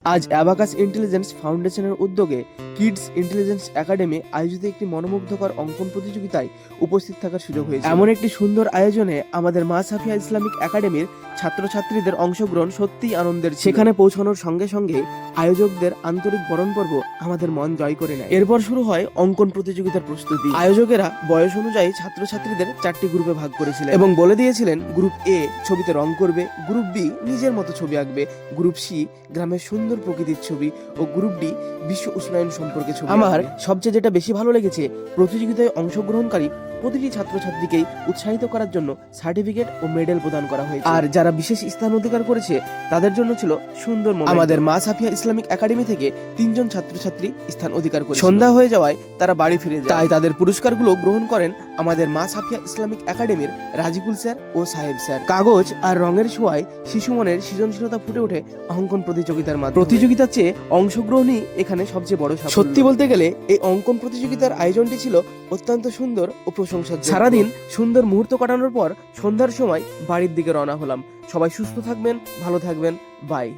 আজ abacus intelligence ফাউন্ডেশনের উদ্যোগে কিডস ইন্টেলিজেন্স একাডেমি আয়োজিত একটি মনোমুগ্ধকর অঙ্কন প্রতিযোগিতায় উপস্থিত থাকার সুযোগ হয়েছে। এমন একটি সুন্দর আয়োজনে আমাদের মা সাফিয়া ইসলামিক একাডেমির ছাত্রছাত্রীদের অংশগ্রহণ সত্যিই আনন্দের ছিল। সেখানে পৌঁছানোর সঙ্গে সঙ্গে আয়োজকদের আন্তরিক বরণ পর্ব আমাদের মন জয় করে নেয়। এরপর শুরু হয় অঙ্কন প্রতিযোগিতার প্রস্তুতি। আয়োজকেরা বয়স অনুযায়ী ছাত্রছাত্রীদের 4টি গ্রুপে ভাগ করেছিলেন এবং বলে দিয়েছিলেন গ্রুপ এ ছবিতে রং করবে, গ্রুপ বি নিজের মতো ছবি আঁকবে, গ্রুপ সি গ্রামের সুন্দর প্রকৃতির ছবি ও গ্রুপ ডি বিশ্ব উষ্ণায়ন সম্পর্কে ছবি। আমার সবচেয়ে যেটা বেশি ভালো লেগেছে, প্রতিযোগিতায় অংশগ্রহণকারী প্রতিটি ছাত্রছাত্রীকেই উৎসাহিত করার জন্য সার্টিফিকেট ও মেডেল প্রদান করা হয়েছে। আর যারা বিশেষ স্থান অধিকার করেছে তাদের জন্য ছিল সুন্দর মোমেন্ট। আমাদের মা সাফিয়া ইসলামিক একাডেমি থেকে 3 জন ছাত্রছাত্রী স্থান অধিকার করে সন্ধ্যা হয়ে যাওয়ায় তারা বাড়ি ফিরে যায়। তাই তাদের পুরস্কারগুলো গ্রহণ করেন আমাদের মা সাফিয়া ইসলামিক একাডেমির রাজিকুল স্যার ও সাহেব স্যার। কাগজ আর রঙের ছোঁয়ায় শিশু মনের সৃজনশীলতা ফুটে ওঠে অঙ্কন প্রতিযোগিতার মাধ্যমে। প্রতিযোগিতার চেয়ে অংশগ্রহণই এখানে সবচেয়ে বড় সাফল্য। সত্যি বলতে গেলে এই অঙ্কন প্রতিযোগিতার আয়োজনটি ছিল অত্যন্ত সুন্দর ও প্রশংসার। সারাদিন সুন্দর মুহূর্ত কাটানোর পর সন্ধ্যার সময় বাড়ির দিকে রওনা হলাম। সবাই সুস্থ থাকবেন, ভালো থাকবেন, বাই।